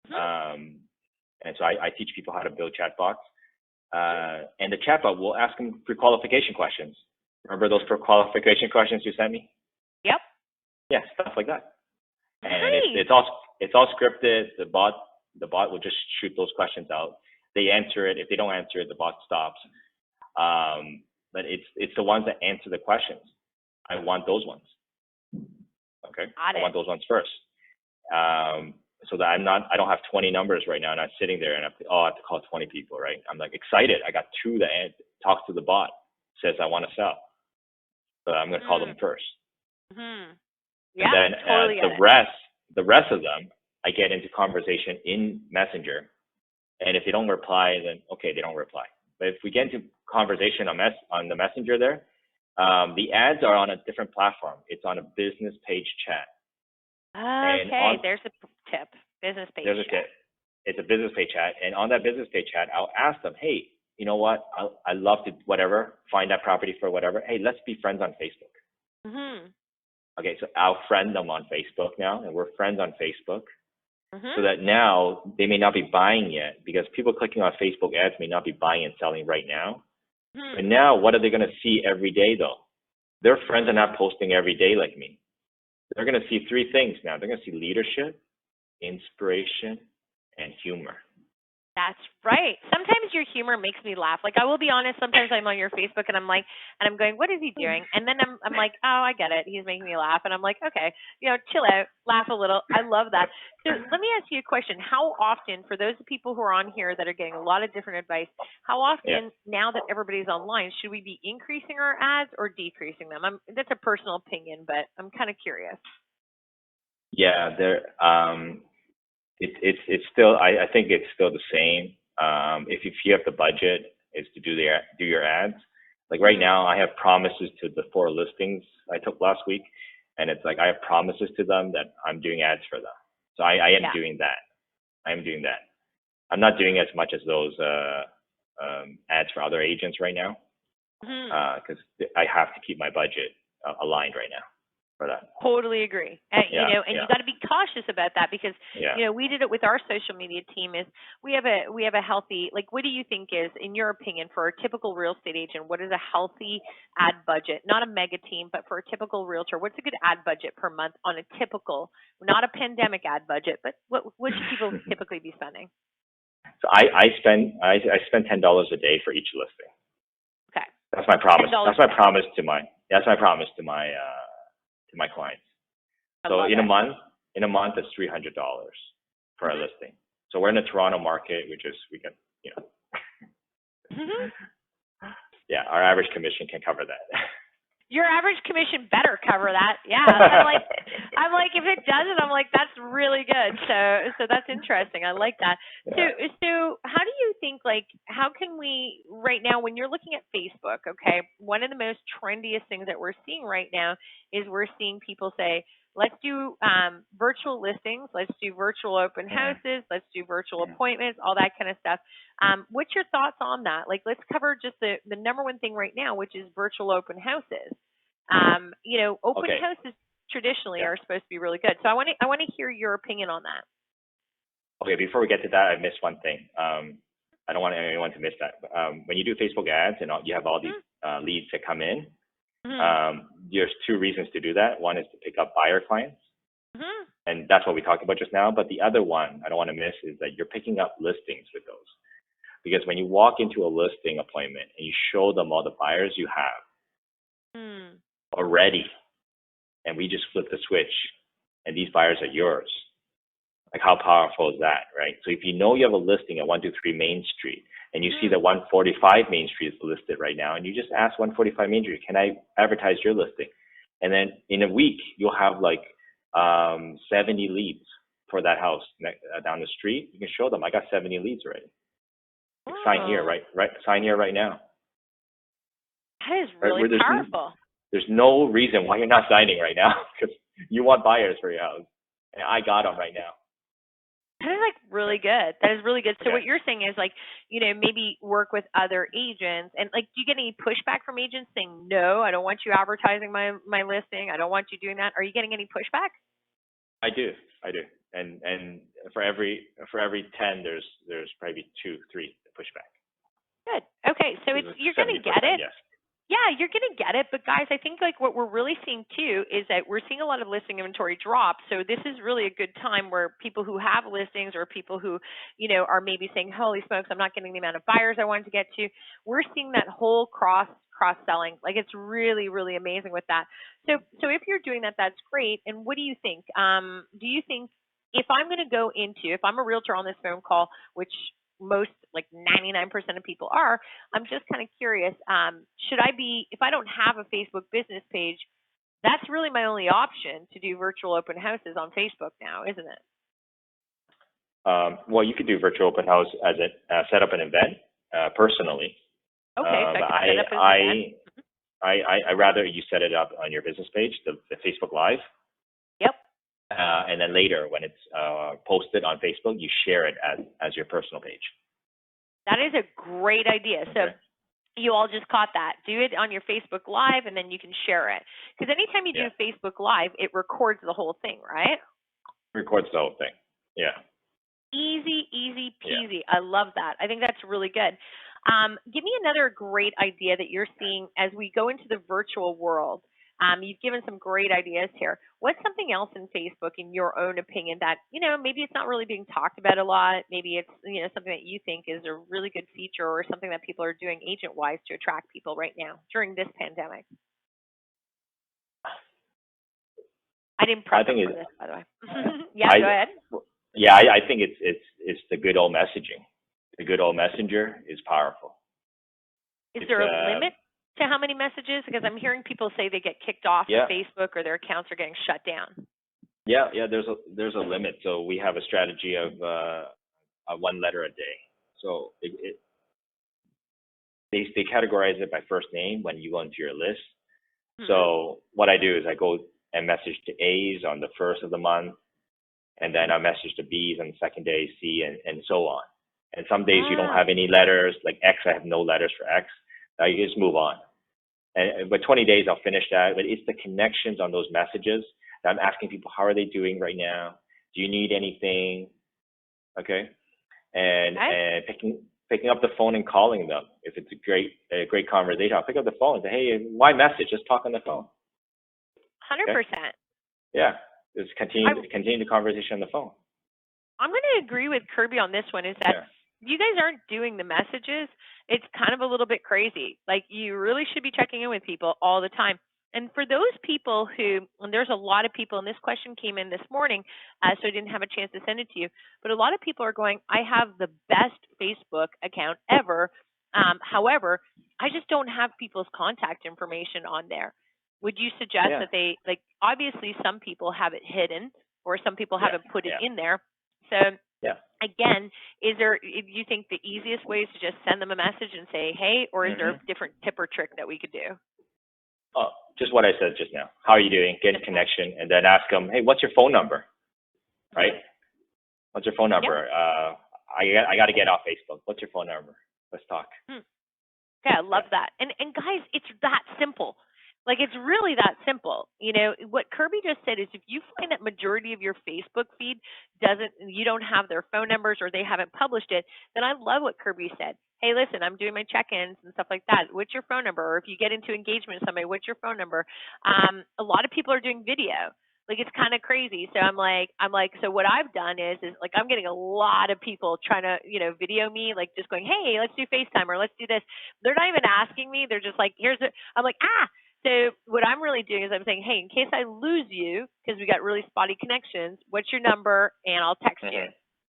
And so I teach people how to build chatbots. And the chatbot will ask them pre-qualification questions. Remember those pre-qualification questions you sent me? Yep. Yeah, stuff like that. Nice. And it's all scripted. The bot will just shoot those questions out. They answer it. If they don't answer it, the bot stops. But it's the ones that answer the questions. I want those ones. Okay. I want those ones first. So that I don't have 20 numbers right now, and I'm sitting there and I have to call 20 people, right? I'm like excited. I got 2 that talk to the bot, says I want to sell. So I'm going to call them first. Yeah, and then totally the rest of them, I get into conversation in Messenger. And if they don't reply, then okay, they don't reply. But if we get into conversation on the Messenger there, the ads are on a different platform. It's on a business page chat. Okay, there's a tip. Business page chat. It's a business page chat. And on that business page chat, I'll ask them, hey, you know what? I love to find that property for whatever. Hey, let's be friends on Facebook. Okay, so I'll friend them on Facebook now, and we're friends on Facebook. So that now they may not be buying yet, because people clicking on Facebook ads may not be buying and selling right now. But now, what are they going to see every day, though? Their friends are not posting every day like me. They're going to see 3 things now. They're going to see leadership, inspiration, and humor. That's right. Sometimes your humor makes me laugh. Like, I will be honest, sometimes I'm on your Facebook and I'm going, what is he doing? And then I'm like, oh, I get it. He's making me laugh. And I'm like, okay, chill out, laugh a little. I love that. So let me ask you a question. How often, for those people who are on here that are getting a lot of different advice, how often, now that everybody's online, should we be increasing our ads or decreasing them? That's a personal opinion, but I'm kind of curious. Yeah, it's still, I think it's still the same. If you have the budget, is to do your ads. Like right now, I have promises to the 4 listings I took last week, and it's like I have promises to them that I'm doing ads for them. So I am doing that. I'm not doing as much as those ads for other agents right now, because I have to keep my budget aligned right now. for that. Totally agree. You know, and you got to be cautious about that because you know, we did it with our social media team. Is we have a healthy, like, what do you think is, in your opinion, for a typical real estate agent, what is a healthy ad budget? Not a mega team, but for a typical realtor, what's a good ad budget per month on a typical, not a pandemic ad budget, but what should people typically be spending? So I spend $10 a day for each listing. Okay. That's my promise. That's my promise to my clients. So in a month, it's $300 for a listing. So we're in the Toronto market, which is, we can, you know, yeah, our average commission can cover that. Your average commission better cover that. Yeah. I'm like, if it doesn't, I'm like, that's really good. So that's interesting. I like that. Yeah. So how do you think, like, how can we, right now, when you're looking at Facebook, okay, one of the most trendiest things that we're seeing right now is we're seeing people say, let's do virtual listings, let's do virtual open houses, let's do virtual appointments, all that kind of stuff. What's your thoughts on that? Like, let's cover just the number one thing right now, which is virtual open houses. You know, open houses traditionally are supposed to be really good. So I want to hear your opinion on that. Okay, before we get to that, I missed one thing. I don't want anyone to miss that. When you do Facebook ads and you have all these leads that come in, there's two reasons to do that. One is to pick up buyer clients, and that's what we talked about just now. But the other one I don't want to miss is that you're picking up listings with those. Because when you walk into a listing appointment and you show them all the buyers you have already, and we just flip the switch and these buyers are yours, like, how powerful is that, right? So if you know you have a listing at 123 Main Street and you see that 145 Main Street is listed right now, and you just ask 145 Main Street, can I advertise your listing? And then in a week, you'll have like 70 leads for that house down the street. You can show them, I got 70 leads already. Sign here, right? Sign here right now. That is really powerful. There's no reason why you're not signing right now, because you want buyers for your house, and I got them right now. That is, like, really good. That is really good. So what you're saying is, like, you know, maybe work with other agents, and, like, do you get any pushback from agents saying, no, I don't want you advertising my listing, I don't want you doing that? Are you getting any pushback? I do. And for every 10, there's probably 2, 3 pushback. Good. Okay, so you're going to get it. Yes. Yeah, you're going to get it. But guys, I think, like, what we're really seeing too is that we're seeing a lot of listing inventory drop. So this is really a good time where people who have listings, or people who, you know, are maybe saying, holy smokes, I'm not getting the amount of buyers I wanted to get to. We're seeing that whole cross-selling. Like, it's really, really amazing with that. So if you're doing that, that's great. And what do you think? Do you think, if I'm going to go into, if I'm a realtor on this phone call, which most, like 99% of people are, I'm just kind of curious, should I be, if I don't have a Facebook business page, that's really my only option to do virtual open houses on Facebook now, isn't it? Well, you could do virtual open house as set up an event personally. Okay, so I can set up an event. I rather you set it up on your business page, the Facebook Live. Yep. And then later, when it's posted on Facebook, you share it as your personal page. That is a great idea. So you all just caught that. Do it on your Facebook Live, and then you can share it. Because anytime you do Facebook Live, it records the whole thing, right? Records the whole thing. Yeah. Easy peasy. I love that. I think that's really good. Give me another great idea that you're seeing as we go into the virtual world. You've given some great ideas here. What's something else in Facebook, in your own opinion, that, you know, maybe it's not really being talked about a lot? Maybe it's, you know, something that you think is a really good feature, or something that people are doing agent-wise to attract people right now during this pandemic? I didn't prep for this, by the way. Go ahead. Yeah, I think it's the good old messaging. The good old messenger is powerful. Is there a limit to how many messages? Because I'm hearing people say they get kicked off of Facebook, or their accounts are getting shut down. Yeah, there's a limit. So we have a strategy of one letter a day. So they categorize it by first name when you go into your list. So what I do is I go and message to A's on the first of the month, and then I message to B's on the second day, C, and so on. And some days you don't have any letters, like X, I have no letters for X. You just move on. But 20 days, I'll finish that. But it's the connections on those messages that I'm asking people, how are they doing right now? Do you need anything? Okay. And picking up the phone and calling them. If it's a great conversation, I'll pick up the phone and say, hey, why message? Just talk on the phone. 100%. Okay? Yeah. Just continue the conversation on the phone. I'm going to agree with Kirby on this one, is that you guys aren't doing the messages. It's kind of a little bit crazy. Like, you really should be checking in with people all the time. And for those people who, and there's a lot of people, and this question came in this morning, so I didn't have a chance to send it to you, but a lot of people are going, I have the best Facebook account ever. However, I just don't have people's contact information on there. Would you suggest that they, like, obviously some people have it hidden, or some people haven't put it in there. So again, do you think the easiest way is to just send them a message and say, hey, or is there a different tip or trick that we could do? Oh, just what I said just now. How are you doing? Get a connection, and then ask them, hey, what's your phone number? Right? What's your phone number? I got to get off Facebook. What's your phone number? Let's talk. Okay, I love that. And guys, it's that simple. Like, it's really that simple. You know, what Kirby just said is, if you find that majority of your Facebook feed you don't have their phone numbers, or they haven't published it, then I love what Kirby said. Hey, listen, I'm doing my check-ins and stuff like that. What's your phone number? Or if you get into engagement with somebody, what's your phone number? A lot of people are doing video. Like, it's kind of crazy. So I'm like, so what I've done is like, I'm getting a lot of people trying to, video me, like just going, hey, let's do FaceTime, or let's do this. They're not even asking me. They're just like, I'm like, So what I'm really doing is I'm saying, hey, in case I lose you, because we got really spotty connections, what's your number? And I'll text you.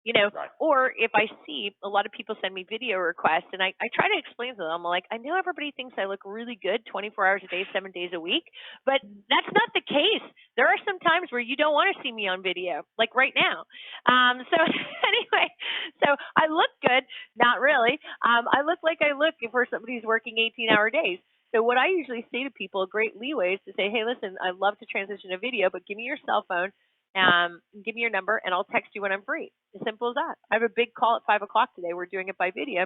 Right. Or if I see a lot of people send me video requests, and I try to explain to them, I'm like, I know everybody thinks I look really good 24 hours a day, 7 days a week, but that's not the case. There are some times where you don't want to see me on video, like right now. So anyway, so I look good. Not really. I look like I look for somebody who's working 18-hour days. So what I usually say to people, a great leeway, is to say, hey, listen, I'd love to transition to video, but give me your cell phone, give me your number, and I'll text you when I'm free. As simple as that. I have a big call at 5 o'clock today. We're doing it by video.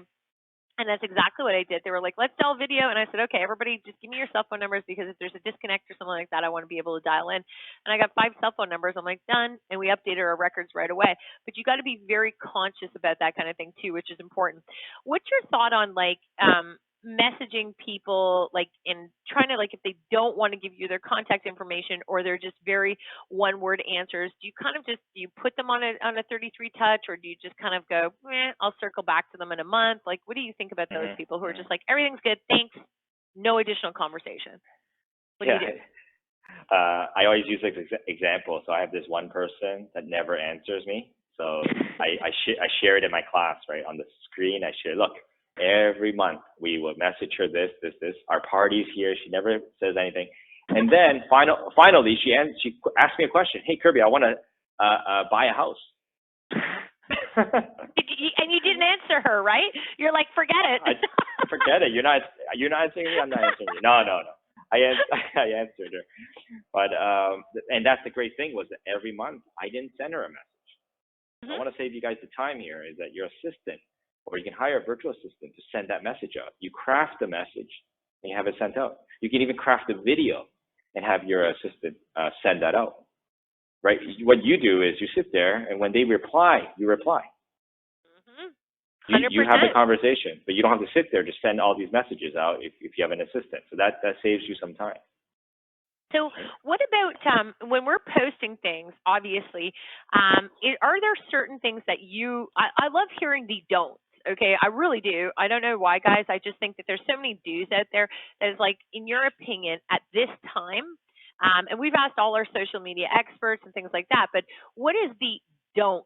And that's exactly what I did. They were like, let's dial video. And I said, okay, everybody, just give me your cell phone numbers, because if there's a disconnect or something like that, I want to be able to dial in. And I got 5 cell phone numbers. I'm like, done. And we updated our records right away. But you got to be very conscious about that kind of thing too, which is important. What's your thought on, like, messaging people, like, in trying to, like, if they don't want to give you their contact information, or they're just very one-word answers, do you put them on a 33 touch, or do you just kind of go, I'll circle back to them in a month? Like, what do you think about those people who are just like, everything's good, thanks, no additional conversation? What do you do? I always use this example. So I have this one person that never answers me. So I share it in my class, right? On the screen, I share, look, every month we will message her this. Our party's here. She never says anything. And then finally, she asked me a question. Hey, Kirby, I want to buy a house. And you didn't answer her, right? You're like, forget it. Forget it. You're not answering me. I'm not answering you. No. I answered her. But and that's the great thing, was that every month I didn't send her a message. I want to save you guys the time here, is that your assistant, or you can hire a virtual assistant to send that message out. You craft the message and you have it sent out. You can even craft a video and have your assistant send that out. Right? What you do is you sit there, and when they reply, you reply. 100%. You have the conversation, but you don't have to sit there to send all these messages out if you have an assistant. So that saves you some time. So what about when we're posting things, obviously, are there certain things that I love hearing the don'ts. Okay, I really do. I don't know why, guys. I just think that there's so many do's out there that is like, in your opinion, at this time, and we've asked all our social media experts and things like that, but what is the don't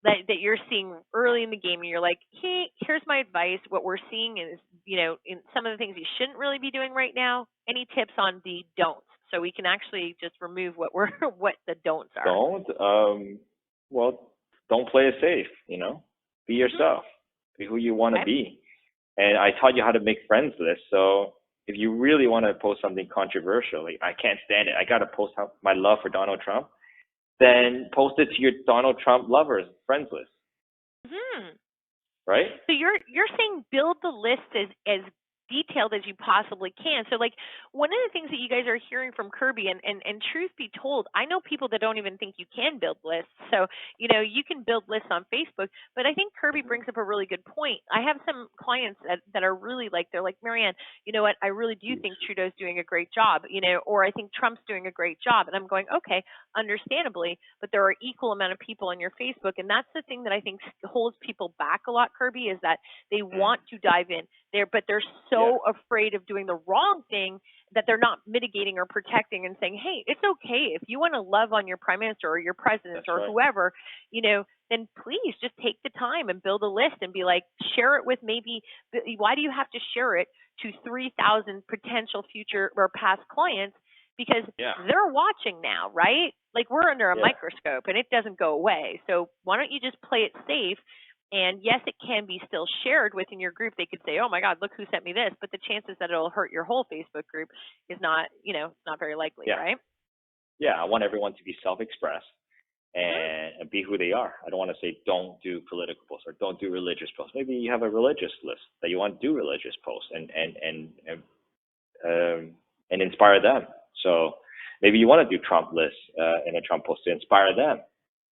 that you're seeing early in the game, and you're like, hey, here's my advice. What we're seeing is, in some of the things you shouldn't really be doing right now. Any tips on the don'ts, so we can actually just remove what the don'ts are? Well, don't play it safe. Be yourself. Be who you want to be. And I taught you how to make friends lists. So if you really want to post something controversial, like, I can't stand it, I got to post my love for Donald Trump, then post it to your Donald Trump lovers friends list. Right? So you're saying build the list as detailed as you possibly can. So like one of the things that you guys are hearing from Kirby, and truth be told, I know people that don't even think you can build lists. So, you can build lists on Facebook, but I think Kirby brings up a really good point. I have some clients that are really like, they're like, Marianne, you know what, I really do think Trudeau's doing a great job, or I think Trump's doing a great job. And I'm going, okay, understandably, but there are equal amount of people on your Facebook. And that's the thing that I think holds people back a lot, Kirby, is that they want to dive in there, but they're so afraid of doing the wrong thing that they're not mitigating or protecting and saying, hey, it's okay. If you want to love on your prime minister or your president whoever, then please just take the time and build a list and be like, share it with maybe, why do you have to share it to 3,000 potential future or past clients? Because they're watching now, right? Like we're under a microscope and it doesn't go away. So why don't you just play it safe? And yes, it can be still shared within your group. They could say, oh my God, look who sent me this. But the chances that it'll hurt your whole Facebook group is not, not very likely, right? Yeah, I want everyone to be self-expressed and be who they are. I don't want to say don't do political posts or don't do religious posts. Maybe you have a religious list that you want to do religious posts and inspire them. So maybe you want to do Trump lists in a Trump post to inspire them.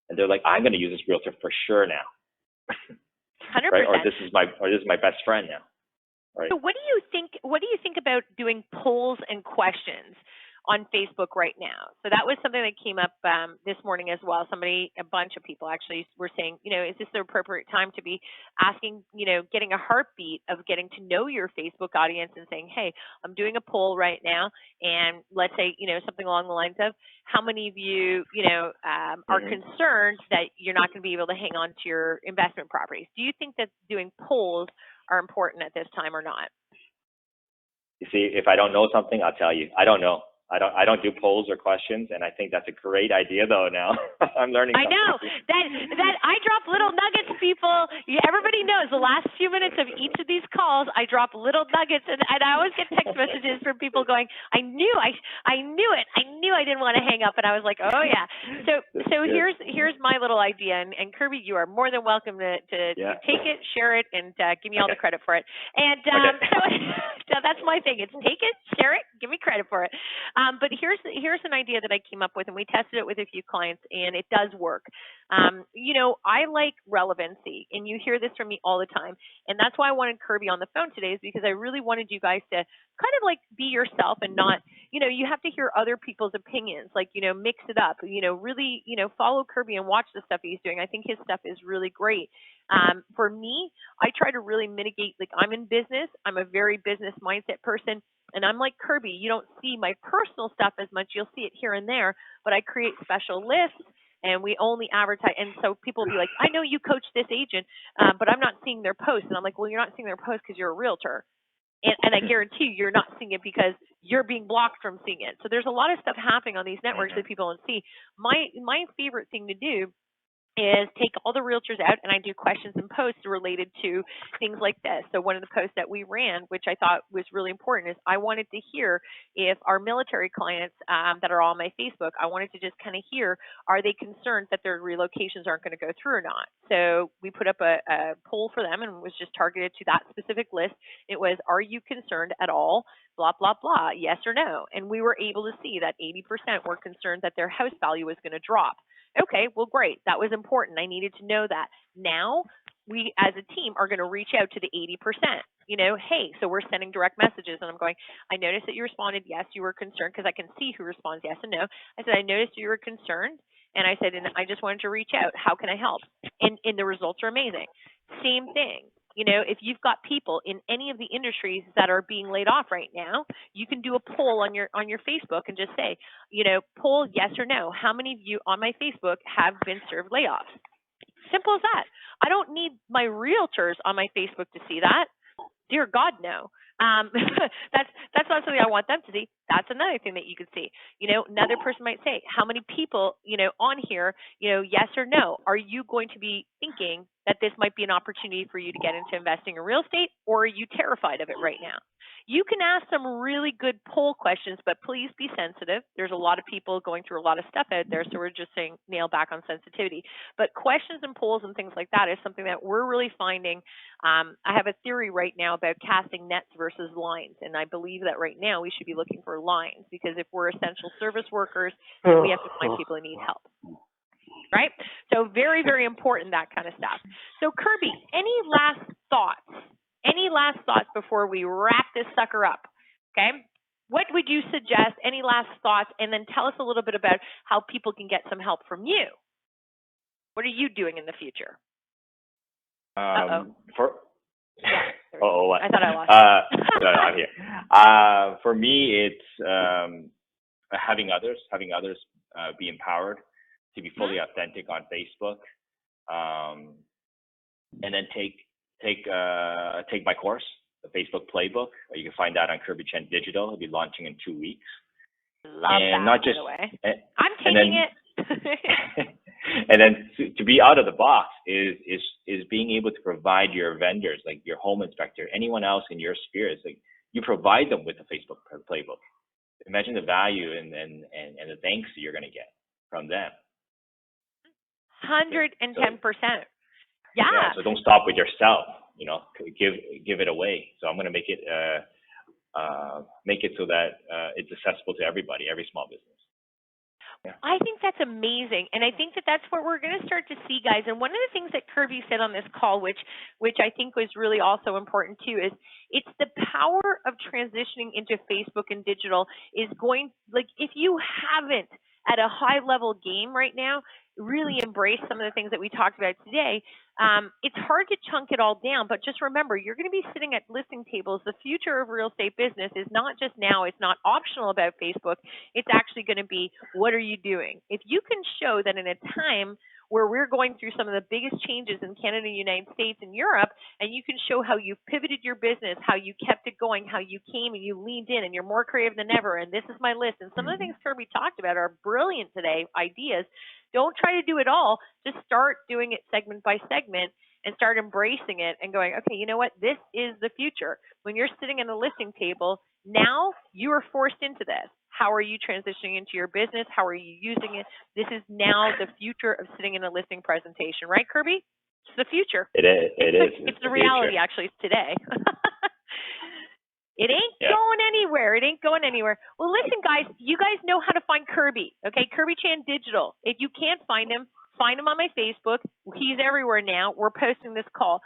And they're like, I'm going to use this realtor for sure now. 100%. Right? Or this is my best friend now. Right? So what do you think about doing polls and questions on Facebook right now? So that was something that came up this morning as well. A bunch of people actually were saying, is this the appropriate time to be asking, getting a heartbeat of getting to know your Facebook audience and saying, hey, I'm doing a poll right now, and let's say, something along the lines of, how many of you, are concerned that you're not going to be able to hang on to your investment properties? Do you think that doing polls are important at this time or not? You see, if I don't know something, I'll tell you. I don't know. I don't do polls or questions, and I think that's a great idea though now. I'm learning something. I know. That I drop little nuggets, people. Everybody knows the last few minutes of each of these calls, I drop little nuggets, and I always get text messages from people going, I knew it. I knew I didn't want to hang up, and I was like, oh yeah. So here's my little idea, and Kirby, you are more than welcome to take it, share it, and give me all the credit for it. And so that's my thing. It's take it, share it, give me credit for it. But here's an idea that I came up with, and we tested it with a few clients, and it does work. I like relevancy, and you hear this from me all the time, and that's why I wanted Kirby on the phone today, is because I really wanted you guys to kind of like be yourself and not, you have to hear other people's opinions, like, mix it up, really, follow Kirby and watch the stuff he's doing. I think his stuff is really great. For me, I try to really mitigate, like I'm in business, I'm a very business mindset person, and I'm like Kirby, you don't see my personal stuff as much, you'll see it here and there, but I create special lists and we only advertise. And so people will be like, I know you coach this agent, but I'm not seeing their posts. And I'm like, well, you're not seeing their posts because you're a realtor. And I guarantee you're not seeing it because you're being blocked from seeing it. So there's a lot of stuff happening on these networks that people don't see. My favorite thing to do is take all the realtors out, and I do questions and posts related to things like this. So one of the posts that we ran, which I thought was really important, is I wanted to hear if our military clients that are on my Facebook, I wanted to just kind of hear, are they concerned that their relocations aren't going to go through or not? So we put up a poll for them, and it was just targeted to that specific list. It was, are you concerned at all? Blah, blah, blah, yes or no. And we were able to see that 80% were concerned that their house value was going to drop. Okay, well, great. That was important. I needed to know that. Now, we as a team are going to reach out to the 80%. Hey, so we're sending direct messages, and I'm going, I noticed that you responded, yes, you were concerned, because I can see who responds yes and no. I said, I noticed you were concerned, and I said, and I just wanted to reach out. How can I help? And the results are amazing. Same thing. If you've got people in any of the industries that are being laid off right now, you can do a poll on your Facebook and just say, poll yes or no. How many of you on my Facebook have been served layoffs? Simple as that. I don't need my realtors on my Facebook to see that. Dear God, no. That's not something I want them to see. That's another thing that you could see. Another person might say, how many people, on here, yes or no, are you going to be thinking that this might be an opportunity for you to get into investing in real estate, or are you terrified of it right now? You can ask some really good poll questions, but please be sensitive. There's a lot of people going through a lot of stuff out there, so we're just saying nail back on sensitivity. But questions and polls and things like that is something that we're really finding. I have a theory right now about casting nets versus lines, and I believe that right now we should be looking for lines, because if we're essential service workers, then we have to find people who need help. Right? So very, very important, that kind of stuff. So Kirby, any last thoughts? Any last thoughts before we wrap this sucker up? Okay? What would you suggest? Any last thoughts? And then tell us a little bit about how people can get some help from you. What are you doing in the future? What? I thought I lost you. No, I'm here. For me, it's having others be empowered to be fully authentic on Facebook, and then take my course, the Facebook Playbook. You can find that on Kirby Chen Digital. It'll be launching in 2 weeks. Love and that, not just, by the way. I'm taking it. And then to be out of the box is being able to provide your vendors, like your home inspector, anyone else in your sphere. It's like you provide them with the Facebook Playbook. Imagine the value and the thanks that you're going to get from them. 110%. Yeah. So don't stop with yourself. Give it away. So I'm going to make it so that it's accessible to everybody, every small business. Yeah. I think that's amazing, and I think that that's what we're going to start to see, guys. And one of the things that Kirby said on this call, which I think was really also important too, is it's the power of transitioning into Facebook and digital is going, like, if you haven't at a high level game right now, really embrace some of the things that we talked about today. It's hard to chunk it all down, but just remember, you're going to be sitting at listing tables. The future of real estate business is not just now, it's not optional about Facebook. It's actually going to be, what are you doing? If you can show that in a time where we're going through some of the biggest changes in Canada, United States, and Europe, and you can show how you pivoted your business, how you kept it going, how you came and you leaned in, and you're more creative than ever, and this is my list. And some of the things Kirby talked about are brilliant today, ideas. Don't try to do it all. Just start doing it segment by segment and start embracing it and going, okay, you know what? This is the future. When you're sitting at a listing table, now you are forced into this. How are you transitioning into your business? How are you using it? This is now the future of sitting in a listing presentation, right, Kirby? It's the future. It is. It's the reality, actually, today. It ain't going anywhere. It ain't going anywhere. Well, listen, guys, you guys know how to find Kirby, okay? Kirby Chan Digital. If you can't find him on my Facebook. He's everywhere now. We're posting this call.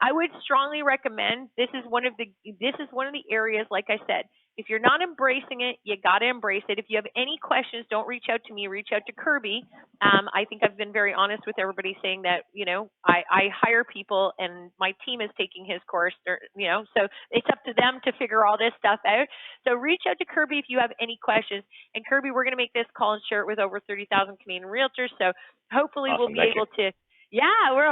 I would strongly recommend, this is one of the areas, like I said, if you're not embracing it, you got to embrace it. If you have any questions, don't reach out to me. Reach out to Kirby. I think I've been very honest with everybody, saying that, I hire people and my team is taking his course, so it's up to them to figure all this stuff out. So reach out to Kirby if you have any questions. And Kirby, we're going to make this call and share it with over 30,000 Canadian realtors. So hopefully we'll be able to. Yeah, we're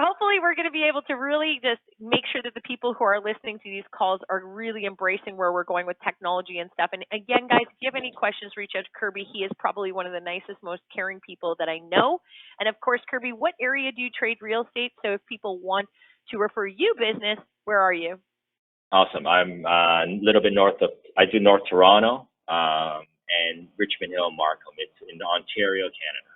going to be able to really just make sure that the people who are listening to these calls are really embracing where we're going with technology and stuff. And again, guys, if you have any questions, reach out to Kirby. He is probably one of the nicest, most caring people that I know. And of course, Kirby, what area do you trade real estate? So if people want to refer you business, where are you? Awesome. I'm a little bit north of, I do North Toronto and Richmond Hill, Markham. It's in Ontario, Canada.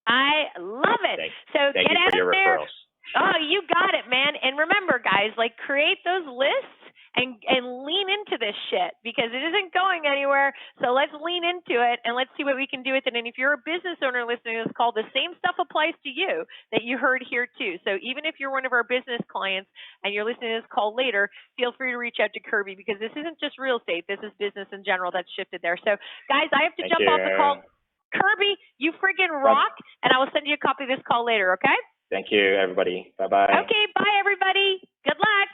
I love it. Thank you for your referrals. Oh, you got it, man. And remember, guys, create those lists and lean into this shit, because it isn't going anywhere. So let's lean into it and let's see what we can do with it. And if you're a business owner listening to this call, the same stuff applies to you that you heard here too. So even if you're one of our business clients and you're listening to this call later, feel free to reach out to Kirby, because this isn't just real estate. This is business in general that's shifted there. So guys, I have to jump off the call. Kirby, you friggin' rock, and I will send you a copy of this call later, okay? Thank you, everybody. Bye-bye. Okay, bye, everybody. Good luck.